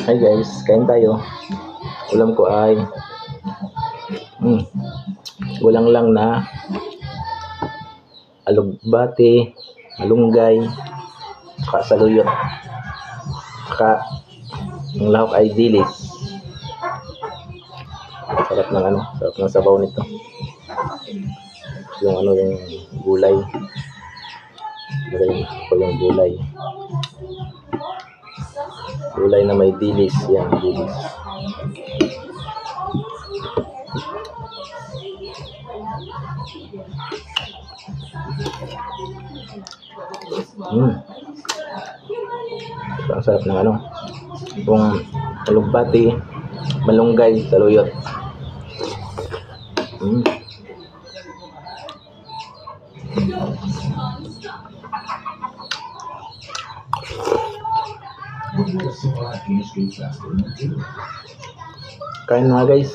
Hi guys, kain tayo. Ulam ko ay ulang lang na alugbati, malunggay, saka saluyot. Saka ang lahok ay dilis. Sarap ng sabaw nito. Yung yung gulay. Lagay ko yung gulay. Gulay na may dilis, yan, dilis. Ang sarap ng yung alugbati, malunggay, saluyot. Kain na guys.